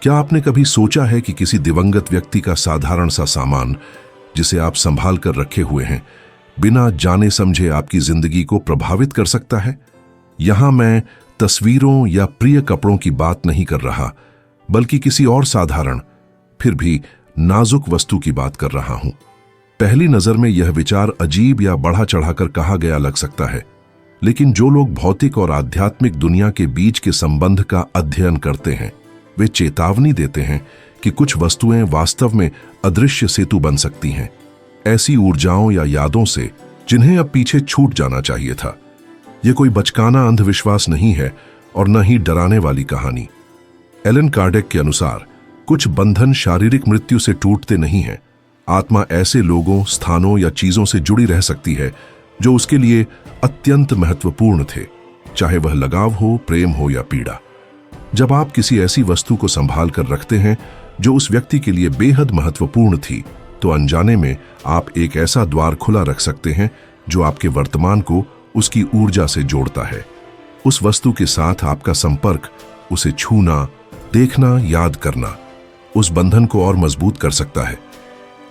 क्या आपने कभी सोचा है कि किसी दिवंगत व्यक्ति का साधारण सा सामान, जिसे आप संभाल कर रखे हुए हैं, बिना जाने समझे आपकी जिंदगी को प्रभावित कर सकता है? यहां मैं तस्वीरों या प्रिय कपड़ों की बात नहीं कर रहा, बल्कि किसी और साधारण फिर भी नाजुक वस्तु की बात कर रहा हूं। पहली नजर में यह विचार अजीब या बढ़ा चढ़ाकर कहा गया लग सकता है, लेकिन जो लोग भौतिक और आध्यात्मिक दुनिया के बीच के संबंध का अध्ययन करते हैं, वे चेतावनी देते हैं कि कुछ वस्तुएं वास्तव में अदृश्य सेतु बन सकती हैं, ऐसी ऊर्जाओं या यादों से जिन्हें अब पीछे छूट जाना चाहिए था। यह कोई बचकाना अंधविश्वास नहीं है और न ही डराने वाली कहानी। एलन कार्डेक के अनुसार कुछ बंधन शारीरिक मृत्यु से टूटते नहीं हैं। आत्मा ऐसे लोगों, स्थानों या चीजों से जुड़ी रह सकती है जो उसके लिए अत्यंत महत्वपूर्ण थे, चाहे वह लगाव हो, प्रेम हो या पीड़ा। जब आप किसी ऐसी वस्तु को संभाल कर रखते हैं जो उस व्यक्ति के लिए बेहद महत्वपूर्ण थी, तो अनजाने में आप एक ऐसा द्वार खुला रख सकते हैं जो आपके वर्तमान को उसकी ऊर्जा से जोड़ता है। उस वस्तु के साथ आपका संपर्क, उसे छूना, देखना, याद करना उस बंधन को और मजबूत कर सकता है।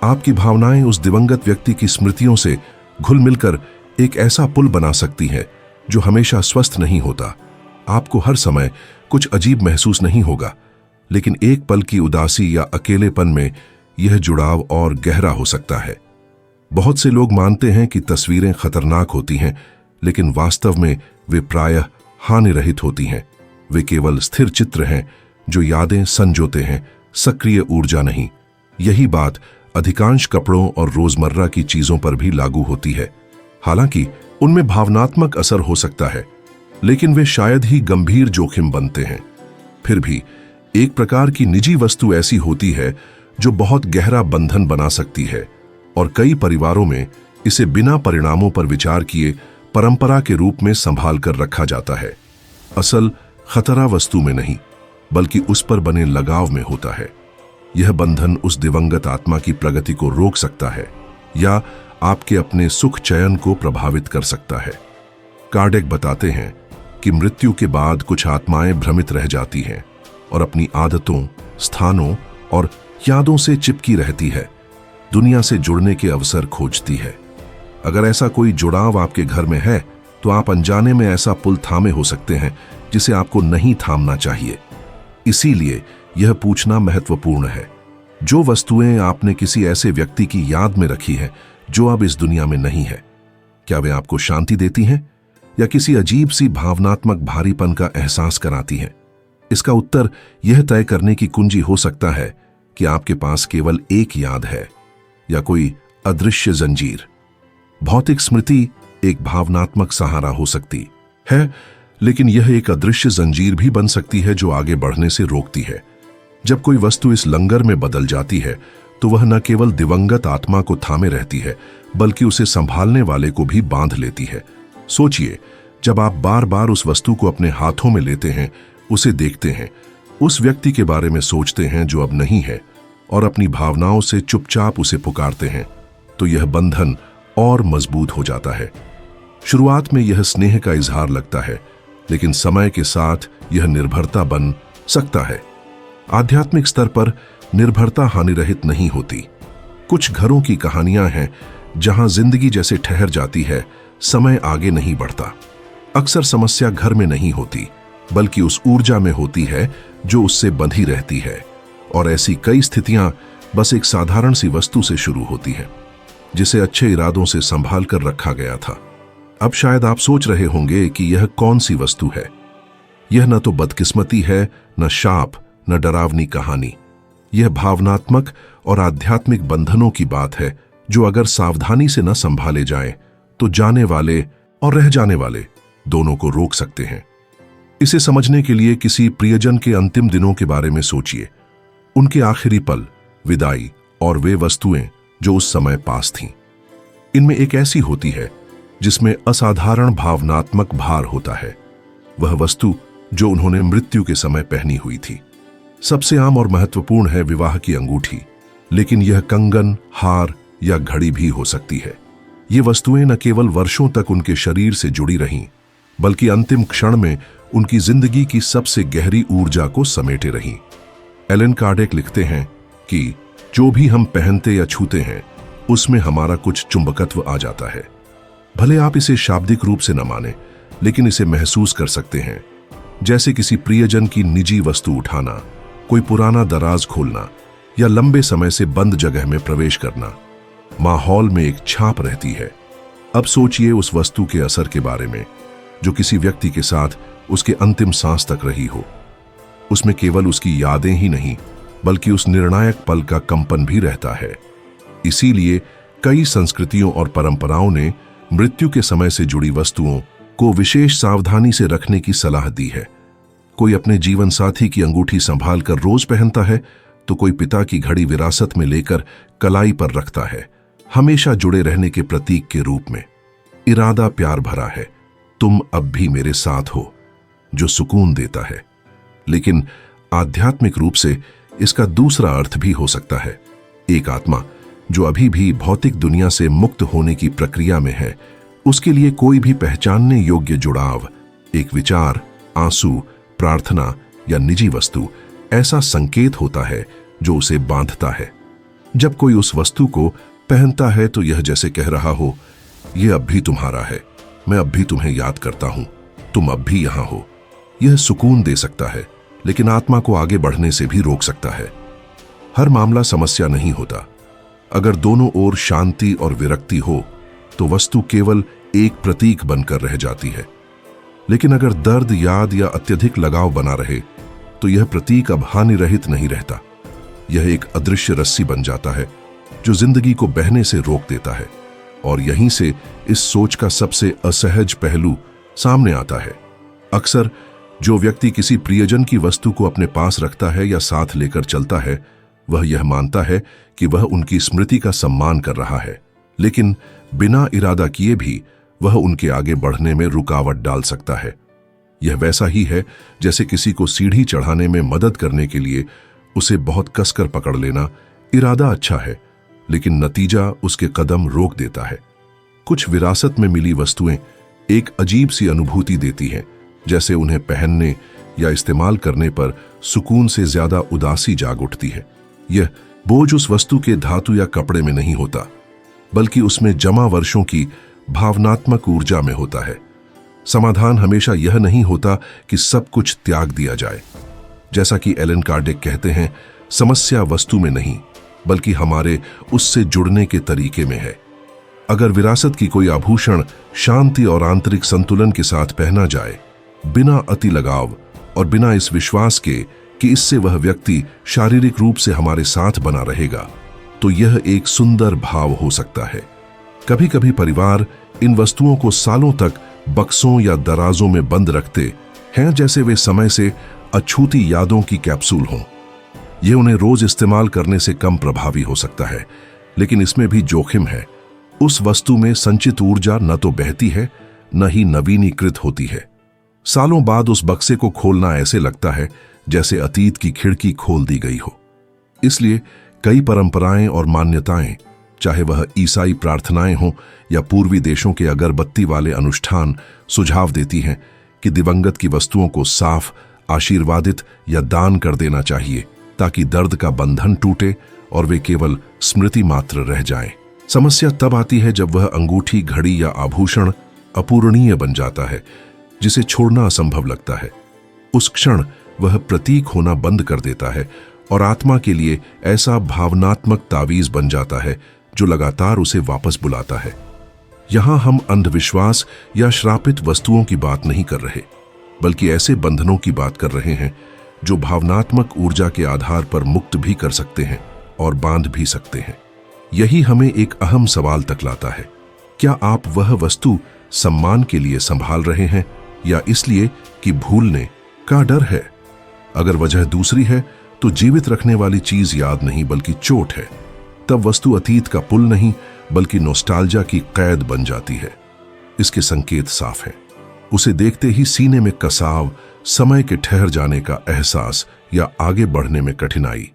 आपकी भावनाएं उस दिवंगत व्यक्ति की स्मृतियों से घुल मिलकर एक ऐसा पुल बना सकती हैं जो हमेशा स्वस्थ नहीं होता। आपको हर समय कुछ अजीब महसूस नहीं होगा, लेकिन एक पल की उदासी या अकेलेपन में यह जुड़ाव और गहरा हो सकता है। बहुत से लोग मानते हैं कि तस्वीरें खतरनाक होती हैं, लेकिन वास्तव में वे प्रायः हानिरहित होती हैं। वे केवल स्थिर चित्र हैं जो यादें संजोते हैं, सक्रिय ऊर्जा नहीं। यही बात अधिकांश कपड़ों और रोजमर्रा की चीजों पर भी लागू होती है। हालांकि उनमें भावनात्मक असर हो सकता है, लेकिन वे शायद ही गंभीर जोखिम बनते हैं। फिर भी एक प्रकार की निजी वस्तु ऐसी होती है जो बहुत गहरा बंधन बना सकती है, और कई परिवारों में इसे बिना परिणामों पर विचार किए परंपरा के रूप में संभाल कर रखा जाता है। असल खतरा वस्तु में नहीं, बल्कि उस पर बने लगाव में होता है। यह बंधन उस दिवंगत आत्मा की प्रगति को रोक सकता है या आपके अपने सुख चयन को प्रभावित कर सकता है। कार्डेक बताते हैं कि मृत्यु के बाद कुछ आत्माएं भ्रमित रह जाती हैं और अपनी आदतों, स्थानों और यादों से चिपकी रहती है, दुनिया से जुड़ने के अवसर खोजती है। अगर ऐसा कोई जुड़ाव आपके घर में है, तो आप अनजाने में ऐसा पुल थामे हो सकते हैं जिसे आपको नहीं थामना चाहिए। इसीलिए यह पूछना महत्वपूर्ण है, जो वस्तुएं आपने किसी ऐसे व्यक्ति की याद में रखी हैं जो अब इस दुनिया में नहीं है, क्या वे आपको शांति देती हैं या किसी अजीब सी भावनात्मक भारीपन का एहसास कराती हैं? इसका उत्तर यह तय करने की कुंजी हो सकता है कि आपके पास केवल एक याद है या कोई अदृश्य जंजीर। भौतिक स्मृति एक भावनात्मक सहारा हो सकती है, लेकिन यह एक अदृश्य जंजीर भी बन सकती है जो आगे बढ़ने से रोकती है। जब कोई वस्तु इस लंगर में बदल जाती है, तो वह न केवल दिवंगत आत्मा को थामे रहती है, बल्कि उसे संभालने वाले को भी बांध लेती है। सोचिए, जब आप बार बार उस वस्तु को अपने हाथों में लेते हैं, उसे देखते हैं, उस व्यक्ति के बारे में सोचते हैं जो अब नहीं है, और अपनी भावनाओं से चुपचाप उसे पुकारते हैं, तो यह बंधन और मजबूत हो जाता है। शुरुआत में यह स्नेह का इजहार लगता है, लेकिन समय के साथ यह निर्भरता बन सकता है। आध्यात्मिक स्तर पर निर्भरता हानिरहित नहीं होती। कुछ घरों की कहानियां हैं जहां जिंदगी जैसे ठहर जाती है, समय आगे नहीं बढ़ता। अक्सर समस्या घर में नहीं होती, बल्कि उस ऊर्जा में होती है जो उससे बंधी रहती है। और ऐसी कई स्थितियां बस एक साधारण सी वस्तु से शुरू होती हैं, जिसे अच्छे इरादों से संभाल कर रखा गया था। अब शायद आप सोच रहे होंगे कि यह कौन सी वस्तु है। यह न तो बदकिस्मती है, न शाप, न डरावनी कहानी। यह भावनात्मक और आध्यात्मिक बंधनों की बात है जो अगर सावधानी से न संभाले जाएं, तो जाने वाले और रह जाने वाले दोनों को रोक सकते हैं। इसे समझने के लिए किसी प्रियजन के अंतिम दिनों के बारे में सोचिए। उनके आखिरी पल, विदाई और वे वस्तुएं जो उस समय पास थीं। इनमें एक ऐसी होती है जिसमें असाधारण भावनात्मक भार होता है। वह वस्तु जो उन्होंने मृत्यु के समय पहनी हुई थी। सबसे आम और महत्वपूर्ण है विवाह की अंगूठी, लेकिन यह कंगन, हार या घड़ी भी हो सकती है। ये वस्तुएं न केवल वर्षों तक उनके शरीर से जुड़ी रहीं, बल्कि अंतिम क्षण में उनकी जिंदगी की सबसे गहरी ऊर्जा को समेटे रहीं। एलन कार्डेक लिखते हैं कि जो भी हम पहनते या छूते हैं उसमें हमारा कुछ चुंबकत्व आ जाता है। भले आप इसे शाब्दिक रूप से न माने, लेकिन इसे महसूस कर सकते हैं। जैसे किसी प्रियजन की निजी वस्तु उठाना, कोई पुराना दराज खोलना या लंबे समय से बंद जगह में प्रवेश करना। माहौल में एक छाप रहती है। अब सोचिए उस वस्तु के असर के बारे में जो किसी व्यक्ति के साथ उसके अंतिम सांस तक रही हो। उसमें केवल उसकी यादें ही नहीं, बल्कि उस निर्णायक पल का कंपन भी रहता है। इसीलिए कई संस्कृतियों और परंपराओं ने मृत्यु के समय से जुड़ी वस्तुओं को विशेष सावधानी से रखने की सलाह दी है। कोई अपने जीवन साथी की अंगूठी संभाल कर रोज पहनता है, तो कोई पिता की घड़ी विरासत में लेकर कलाई पर रखता है, हमेशा जुड़े रहने के प्रतीक के रूप में। इरादा प्यार भरा है, तुम अब भी मेरे साथ हो, जो सुकून देता है। लेकिन आध्यात्मिक रूप से इसका दूसरा अर्थ भी हो सकता है। एक आत्मा जो अभी भी भौतिक दुनिया से मुक्त होने की प्रक्रिया में है, उसके लिए कोई भी पहचानने योग्य जुड़ाव, एक विचार, आंसू, प्रार्थना या निजी वस्तु ऐसा संकेत होता है जो उसे बांधता है। जब कोई उस वस्तु को पहनता है तो यह जैसे कह रहा हो, यह अब भी तुम्हारा है, मैं अब भी तुम्हें याद करता हूं, तुम अब भी यहां हो। यह सुकून दे सकता है, लेकिन आत्मा को आगे बढ़ने से भी रोक सकता है। हर मामला समस्या नहीं होता। अगर दोनों ओर शांति और विरक्ति हो तो वस्तु केवल एक प्रतीक बनकर रह जाती है। लेकिन अगर दर्द, याद या अत्यधिक लगाव बना रहे तो यह प्रतीक अब हानि रहित नहीं रहता। यह एक अदृश्य रस्सी बन जाता है जो जिंदगी को बहने से रोक देता है। और यहीं से इस सोच का सबसे असहज पहलू सामने आता है। अक्सर जो व्यक्ति किसी प्रियजन की वस्तु को अपने पास रखता है या साथ लेकर चलता है, वह यह मानता है कि वह उनकी स्मृति का सम्मान कर रहा है, लेकिन बिना इरादा किए भी वह उनके आगे बढ़ने में रुकावट डाल सकता है। यह वैसा ही है जैसे किसी को सीढ़ी चढ़ाने में मदद करने के लिए उसे बहुत कसकर पकड़ लेना। इरादा अच्छा है, लेकिन नतीजा उसके कदम रोक देता है। कुछ विरासत में मिली वस्तुएं एक अजीब सी अनुभूति देती हैं, जैसे उन्हें पहनने या इस्तेमाल करने पर सुकून से ज्यादा उदासी जाग उठती है। यह बोझ उस वस्तु के धातु या कपड़े में नहीं होता, बल्कि उसमें जमा वर्षों की भावनात्मक ऊर्जा में होता है। समाधान हमेशा यह नहीं होता कि सब कुछ त्याग दिया जाए। जैसा कि एलन कार्डेक कहते हैं, समस्या वस्तु में नहीं, बल्कि हमारे उससे जुड़ने के तरीके में है। अगर विरासत की कोई आभूषण शांति और आंतरिक संतुलन के साथ पहना जाए, बिना अति लगाव और बिना इस विश्वास के कि इससे वह व्यक्ति शारीरिक रूप से हमारे साथ बना रहेगा, तो यह एक सुंदर भाव हो सकता है। कभी कभी परिवार इन वस्तुओं को सालों तक बक्सों या दराजों में बंद रखते हैं, जैसे वे समय से अछूती यादों की कैप्सूल हों। यह उन्हें रोज इस्तेमाल करने से कम प्रभावी हो सकता है, लेकिन इसमें भी जोखिम है। उस वस्तु में संचित ऊर्जा न तो बहती है, न ही नवीनीकृत होती है। सालों बाद उस बक्से को खोलना ऐसे लगता है जैसे अतीत की खिड़की खोल दी गई हो। इसलिए कई परंपराएं और मान्यताएं, चाहे वह ईसाई प्रार्थनाएं हों या पूर्वी देशों के अगरबत्ती वाले अनुष्ठान, सुझाव देती हैं कि दिवंगत की वस्तुओं को साफ, आशीर्वादित या दान कर देना चाहिए, ताकि दर्द का बंधन टूटे और वे केवल स्मृति मात्र रह जाएं। समस्या तब आती है जब वह अंगूठी, घड़ी या आभूषण अपूरणीय बन जाता है, जिसे छोड़ना असंभव लगता है। उस क्षण वह प्रतीक होना बंद कर देता है और आत्मा के लिए ऐसा भावनात्मक तावीज बन जाता है जो लगातार उसे वापस बुलाता है। यहां हम अंधविश्वास या श्रापित वस्तुओं की बात नहीं कर रहे, बल्कि ऐसे बंधनों की बात कर रहे हैं जो भावनात्मक ऊर्जा के आधार पर मुक्त भी कर सकते हैं और बांध भी सकते हैं। यही हमें एक अहम सवाल तक लाता है, क्या आप वह वस्तु सम्मान के लिए संभाल रहे हैं या इसलिए कि भूलने का डर है? अगर वजह दूसरी है तो जीवित रखने वाली चीज याद नहीं बल्कि चोट है। तब वस्तु अतीत का पुल नहीं बल्कि नॉस्टैल्जिया की कैद बन जाती है। इसके संकेत साफ हैं। उसे देखते ही सीने में कसाव, समय के ठहर जाने का एहसास या आगे बढ़ने में कठिनाई।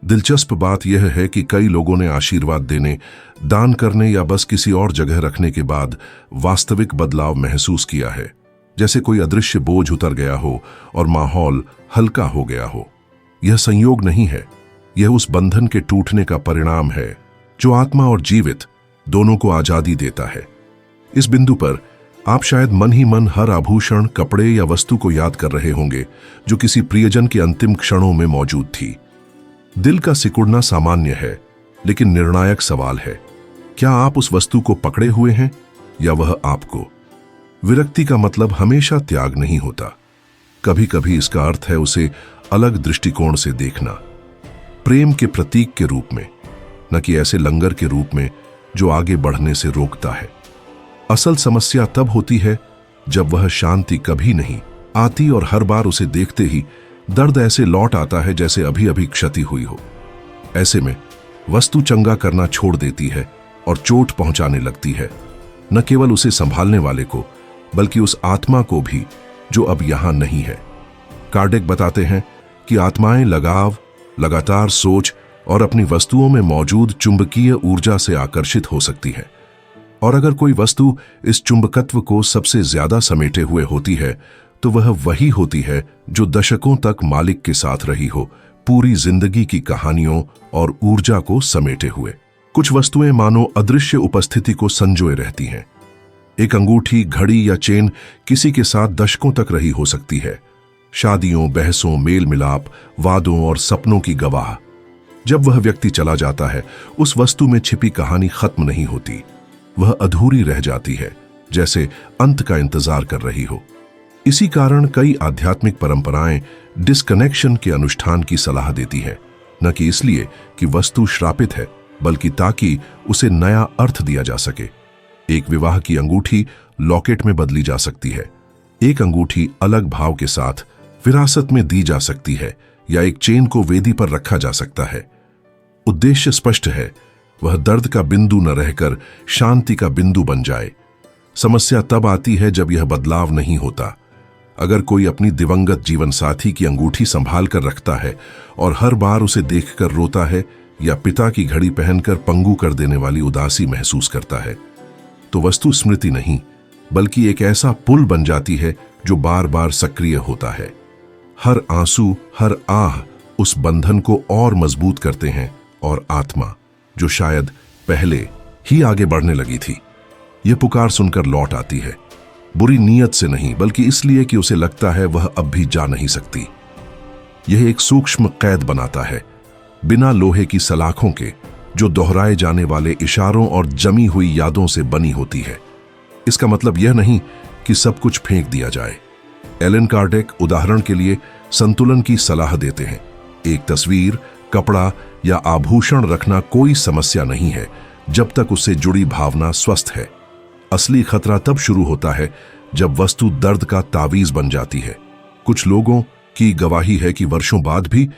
दिलचस्प बात यह है कि कई लोगों ने आशीर्वाद देने, दान करने या बस किसी और जगह रखने के बाद वास्तविक बदलाव महसूस किया है, जैसे कोई अदृश्य बोझ उतर गया हो और माहौल हल्का हो गया हो। यह संयोग नहीं है, यह उस बंधन के टूटने का परिणाम है जो आत्मा और जीवित दोनों को आजादी देता है। इस बिंदु पर आप शायद मन ही मन हर आभूषण, कपड़े या वस्तु को याद कर रहे होंगे जो किसी प्रियजन के अंतिम क्षणों में मौजूद थी। दिल का सिकुड़ना सामान्य है, लेकिन निर्णायक सवाल है, क्या आप उस वस्तु को पकड़े हुए हैं या वह आपको? विरक्ति का मतलब हमेशा त्याग नहीं होता। कभी कभी इसका अर्थ है उसे अलग दृष्टिकोण से देखना, प्रेम के प्रतीक के रूप में, न कि ऐसे लंगर के रूप में जो आगे बढ़ने से रोकता है। असल समस्या तब होती है जब वह शांति कभी नहीं आती और हर बार उसे देखते ही दर्द ऐसे लौट आता है जैसे अभी अभी क्षति हुई हो। ऐसे में वस्तु चंगा करना छोड़ देती है और चोट पहुंचाने लगती है, न केवल उसे संभालने वाले को बल्कि उस आत्मा को भी जो अब यहां नहीं है। कार्डेक बताते हैं कि आत्माएं लगाव, लगातार सोच और अपनी वस्तुओं में मौजूद चुंबकीय ऊर्जा से आकर्षित हो सकती है, और अगर कोई वस्तु इस चुंबकत्व को सबसे ज्यादा समेटे हुए होती है तो वह वही होती है जो दशकों तक मालिक के साथ रही हो, पूरी जिंदगी की कहानियों और ऊर्जा को समेटे हुए। कुछ वस्तुएं मानो अदृश्य उपस्थिति को संजोए रहती हैं। एक अंगूठी, घड़ी या चेन किसी के साथ दशकों तक रही हो सकती है, शादियों, बहसों, मेल मिलाप, वादों और सपनों की गवाह। जब वह व्यक्ति चला जाता है, उस वस्तु में छिपी कहानी खत्म नहीं होती, वह अधूरी रह जाती है, जैसे अंत का इंतजार कर रही हो। इसी कारण कई आध्यात्मिक परंपराएं डिस्कनेक्शन के अनुष्ठान की सलाह देती हैं, न कि इसलिए कि वस्तु श्रापित है, बल्कि ताकि उसे नया अर्थ दिया जा सके। एक विवाह की अंगूठी लॉकेट में बदली जा सकती है, एक अंगूठी अलग भाव के साथ विरासत में दी जा सकती है, या एक चेन को वेदी पर रखा जा सकता है। उद्देश्य स्पष्ट है, वह दर्द का बिंदु न रहकर शांति का बिंदु बन जाए। समस्या तब आती है जब यह बदलाव नहीं होता। अगर कोई अपनी दिवंगत जीवन साथी की अंगूठी संभाल कर रखता है और हर बार उसे देखकर रोता है, या पिता की घड़ी पहनकर पंगु कर देने वाली उदासी महसूस करता है, तो वस्तु स्मृति नहीं बल्कि एक ऐसा पुल बन जाती है जो बार बार सक्रिय होता है। हर आंसू, हर आह उस बंधन को और मजबूत करते हैं, और आत्मा जो शायद पहले ही आगे बढ़ने लगी थी, यह पुकार सुनकर लौट आती है, बुरी नीयत से नहीं बल्कि इसलिए कि उसे लगता है वह अब भी जा नहीं सकती। यह एक सूक्ष्म कैद बनाता है, बिना लोहे की सलाखों के, जो दोहराए जाने वाले इशारों और जमी हुई यादों से बनी होती है। इसका मतलब यह नहीं कि सब कुछ फेंक दिया जाए। एलन कार्डेक उदाहरण के लिए संतुलन की सलाह देते हैं। एक तस्वीर, कपड़ा या आभूषण रखना कोई समस्या नहीं है जब तक उससे जुड़ी भावना स्वस्थ है। असली खतरा तब शुरू होता है जब वस्तु दर्द का तावीज बन जाती है। कुछ लोगों की गवाही है कि वर्षों बाद भी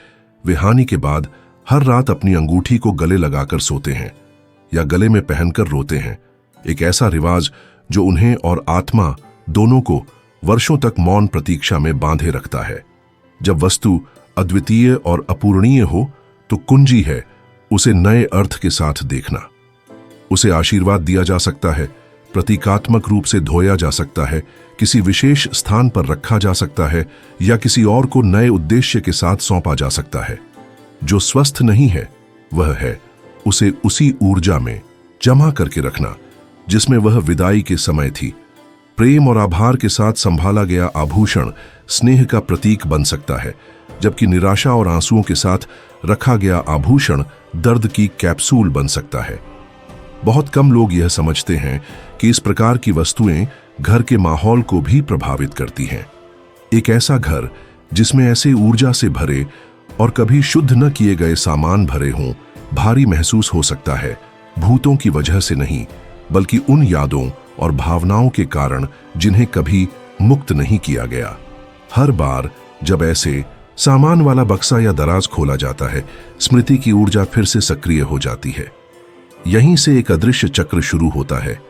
वे हानि के बाद हर रात अपनी अंगूठी को गले लगाकर सोते हैं या गले में पहनकर रोते हैं। एक ऐसा रिवाज जो उन्हें और आत्मा दोनों को वर्षों तक मौन प्रतीक्षा में बांधे रखता है। जब वस्तु अद्वितीय और अपूरणीय हो तो कुंजी है उसे नए अर्थ के साथ देखना। उसे आशीर्वाद दिया जा सकता है, प्रतीकात्मक रूप से धोया जा सकता है, किसी विशेष स्थान पर रखा जा सकता है, या किसी और को नए उद्देश्य के साथ सौंपा जा सकता है। जो स्वस्थ नहीं है वह है उसे उसी ऊर्जा में जमा करके रखना जिसमें वह विदाई के समय थी। प्रेम और आभार के साथ संभाला गया आभूषण स्नेह का प्रतीक बन सकता है, जबकि निराशा और आंसुओं के साथ रखा गया आभूषण दर्द की कैप्सूल बन सकता है। बहुत कम लोग यह समझते हैं कि इस प्रकार की वस्तुएं घर के माहौल को भी प्रभावित करती हैं। एक ऐसा घर जिसमें ऐसे ऊर्जा से भरे और कभी शुद्ध न किए गए सामान भरे हों, भारी महसूस हो सकता है, भूतों की वजह से नहीं बल्कि उन यादों और भावनाओं के कारण जिन्हें कभी मुक्त नहीं किया गया। हर बार जब ऐसे सामान वाला बक्सा या दराज खोला जाता है, स्मृति की ऊर्जा फिर से सक्रिय हो जाती है। यहीं से एक अदृश्य चक्र शुरू होता है।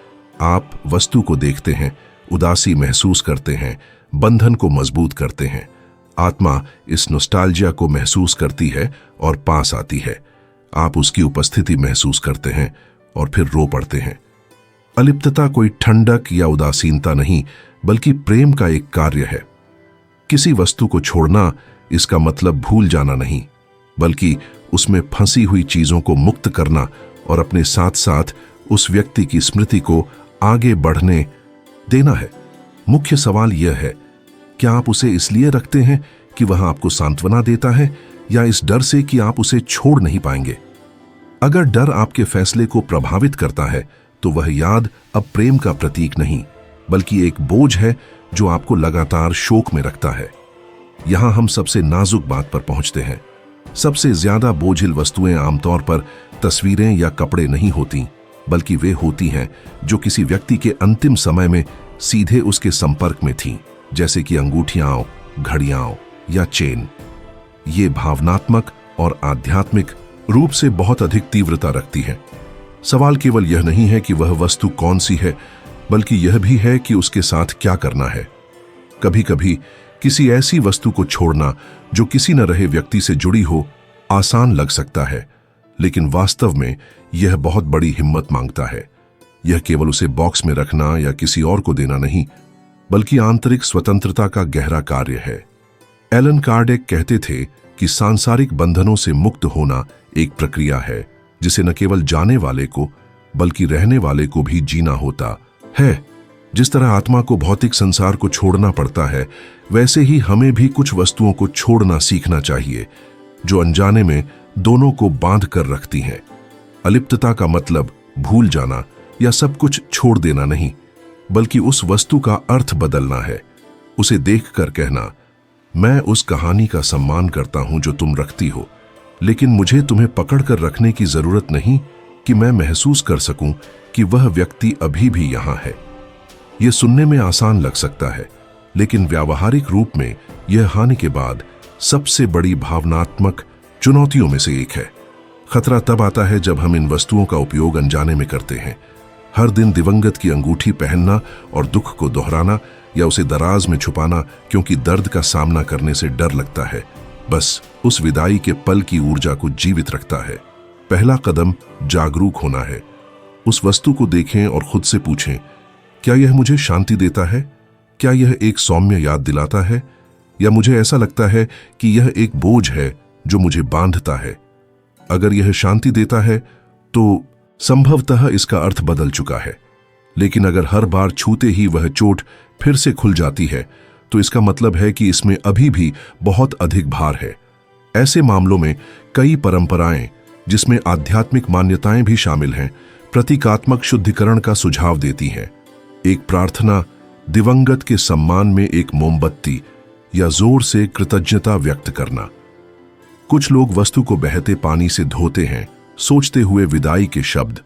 आप वस्तु को देखते हैं, उदासी महसूस करते हैं, बंधन को मजबूत करते हैं। आत्मा इस नॉस्टैल्जिया को महसूस करती है और पास आती है। आप उसकी उपस्थिति महसूस करते हैं और फिर रो पड़ते हैं। अलिप्तता कोई ठंडक या उदासीनता नहीं बल्कि प्रेम का एक कार्य है। किसी वस्तु को छोड़ना इसका मतलब भूल जाना नहीं, बल्कि उसमें फंसी हुई चीजों को मुक्त करना और अपने साथ साथ उस व्यक्ति की स्मृति को आगे बढ़ने देना है। मुख्य सवाल यह है, क्या आप उसे इसलिए रखते हैं कि वह आपको सांत्वना देता है, या इस डर से कि आप उसे छोड़ नहीं पाएंगे? अगर डर आपके फैसले को प्रभावित करता है, तो वह याद अब प्रेम का प्रतीक नहीं, बल्कि एक बोझ है जो आपको लगातार शोक में रखता है। यहां हम सबसे नाजुक बात पर पहुंचते हैं। सबसे ज्यादा बोझिल वस्तुएं आमतौर पर तस्वीरें या कपड़े नहीं होती, बल्कि वे होती हैं जो किसी व्यक्ति के अंतिम समय में सीधे उसके संपर्क में थीं, जैसे कि अंगूठियां, घड़ियां या चेन। ये भावनात्मक और आध्यात्मिक रूप से बहुत अधिक तीव्रता रखती है। सवाल केवल यह नहीं है कि वह वस्तु कौन सी है, बल्कि यह भी है कि उसके साथ क्या करना है। कभी कभी किसी ऐसी वस्तु को छोड़ना जो किसी न रहे व्यक्ति से जुड़ी हो आसान लग सकता है, लेकिन वास्तव में यह बहुत बड़ी हिम्मत मांगता है। यह केवल उसे बॉक्स में रखना या किसी और को देना नहीं, बल्कि आंतरिक स्वतंत्रता का गहरा कार्य है। एलन कार्डेक कहते थे कि सांसारिक बंधनों से मुक्त होना एक प्रक्रिया है जिसे न केवल जाने वाले को बल्कि रहने वाले को भी जीना होता है। जिस तरह आत्मा को भौतिक संसार को छोड़ना पड़ता है, वैसे ही हमें भी कुछ वस्तुओं को छोड़ना सीखना चाहिए जो अनजाने में दोनों को बांध कर रखती हैं। अलिप्तता का मतलब भूल जाना या सब कुछ छोड़ देना नहीं, बल्कि उस वस्तु का अर्थ बदलना है। उसे देखकर कहना, मैं उस कहानी का सम्मान करता हूं जो तुम रखती हो, लेकिन मुझे तुम्हें पकड़ कर रखने की जरूरत नहीं कि मैं महसूस कर सकूं कि वह व्यक्ति अभी भी यहां है। यह सुनने में आसान लग सकता है, लेकिन व्यावहारिक रूप में यह हानि के बाद सबसे बड़ी भावनात्मक चुनौतियों में से एक है। खतरा तब आता है जब हम इन वस्तुओं का उपयोग अनजाने में करते हैं। हर दिन दिवंगत की अंगूठी पहनना और दुख को दोहराना या उसे दराज में छुपाना क्योंकि दर्द का सामना करने से डर लगता है, बस उस विदाई के पल की ऊर्जा को जीवित रखता है। पहला कदम जागरूक होना है। उस वस्तु को देखें और खुद से पूछें, क्या यह मुझे शांति देता है? क्या यह एक सौम्य याद दिलाता है? या मुझे ऐसा लगता है कि यह एक बोझ है जो मुझे बांधता है? अगर यह शांति देता है तो संभवतः इसका अर्थ बदल चुका है, लेकिन अगर हर बार छूते ही वह चोट फिर से खुल जाती है, तो इसका मतलब है कि इसमें अभी भी बहुत अधिक भार है। ऐसे मामलों में कई परंपराएं, जिसमें आध्यात्मिक मान्यताएं भी शामिल हैं, प्रतीकात्मक शुद्धिकरण का सुझाव देती हैं। एक प्रार्थना, दिवंगत के सम्मान में एक मोमबत्ती या जोर से कृतज्ञता व्यक्त करना। कुछ लोग वस्तु को बहते पानी से धोते हैं, सोचते हुए विदाई के शब्द।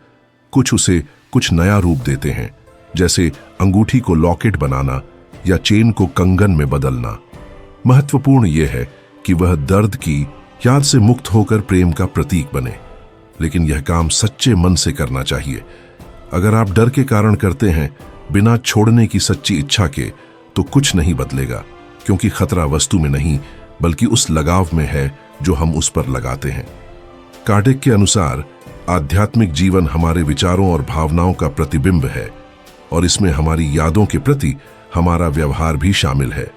कुछ उसे कुछ नया रूप देते हैं, जैसे अंगूठी को लॉकेट बनाना या चेन को कंगन में बदलना। महत्वपूर्ण यह है कि वह दर्द की याद से मुक्त होकर प्रेम का प्रतीक बने, लेकिन यह काम सच्चे मन से करना चाहिए। अगर आप डर के कारण करते हैं बिना छोड़ने की सच्ची इच्छा के, तो कुछ नहीं बदलेगा, क्योंकि खतरा वस्तु में नहीं बल्कि उस लगाव में है जो हम उस पर लगाते हैं। कार्डेक के अनुसार आध्यात्मिक जीवन हमारे विचारों और भावनाओं का प्रतिबिंब है, और इसमें हमारी यादों के प्रति हमारा व्यवहार भी शामिल है।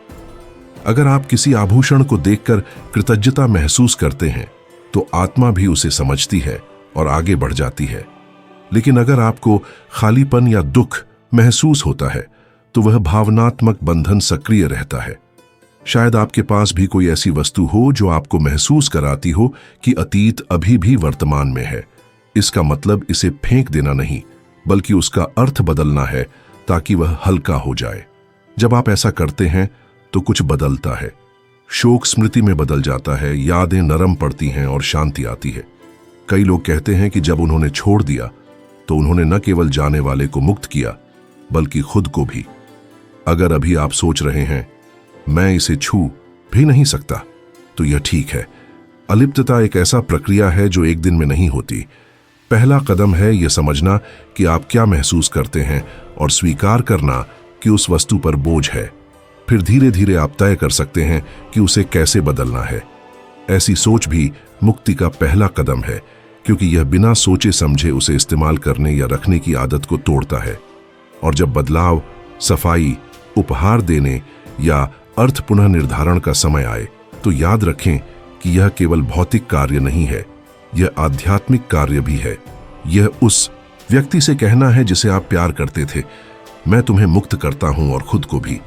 अगर आप किसी आभूषण को देखकर कृतज्ञता महसूस करते हैं, तो आत्मा भी उसे समझती है और आगे बढ़ जाती है। लेकिन अगर आपको खालीपन या दुख महसूस होता है, तो वह भावनात्मक बंधन सक्रिय रहता है। शायद आपके पास भी कोई ऐसी वस्तु हो जो आपको महसूस कराती हो कि अतीत अभी भी वर्तमान में है। इसका मतलब इसे फेंक देना नहीं, बल्कि उसका अर्थ बदलना है ताकि वह हल्का हो जाए। जब आप ऐसा करते हैं तो कुछ बदलता है। शोक स्मृति में बदल जाता है, यादें नरम पड़ती हैं और शांति आती है। कई लोग कहते हैं कि जब उन्होंने छोड़ दिया तो उन्होंने न केवल जाने वाले को मुक्त किया, बल्कि खुद को भी। अगर अभी आप सोच रहे हैं मैं इसे छू भी नहीं सकता, तो यह ठीक है। अलिप्तता एक ऐसा प्रक्रिया है जो एक दिन में नहीं होती। पहला कदम है यह समझना कि आप क्या महसूस करते हैं और स्वीकार करना कि उस वस्तु पर बोझ है। फिर धीरे धीरे आप तय कर सकते हैं कि उसे कैसे बदलना है। ऐसी सोच भी मुक्ति का पहला कदम है, क्योंकि यह बिना सोचे समझे उसे इस्तेमाल करने या रखने की आदत को तोड़ता है। और जब बदलाव, सफाई, उपहार देने या अर्थ पुनः निर्धारण का समय आए, तो तो याद रखें कि यह केवल भौतिक कार्य नहीं है, यह आध्यात्मिक कार्य भी है। यह उस व्यक्ति से कहना है जिसे आप प्यार करते थे, मैं तुम्हें मुक्त करता हूं और खुद को भी।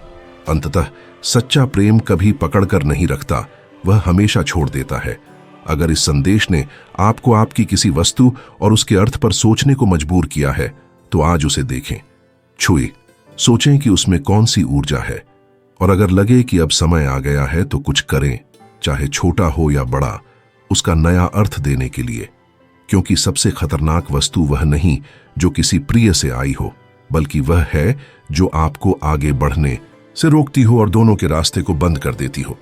अंततः सच्चा प्रेम कभी पकड़ कर नहीं रखता, वह हमेशा छोड़ देता है। अगर इस संदेश ने आपको आपकी किसी वस्तु और उसके अर्थ पर सोचने को मजबूर किया है, तो आज उसे देखें, छुएं, सोचें कि उसमें कौन सी ऊर्जा है, और अगर लगे कि अब समय आ गया है तो कुछ करें, चाहे छोटा हो या बड़ा, उसका नया अर्थ देने के लिए। क्योंकि सबसे खतरनाक वस्तु वह नहीं जो किसी प्रिय से आई हो, बल्कि वह है जो आपको आगे बढ़ने से रोकती हो और दोनों के रास्ते को बंद कर देती हो।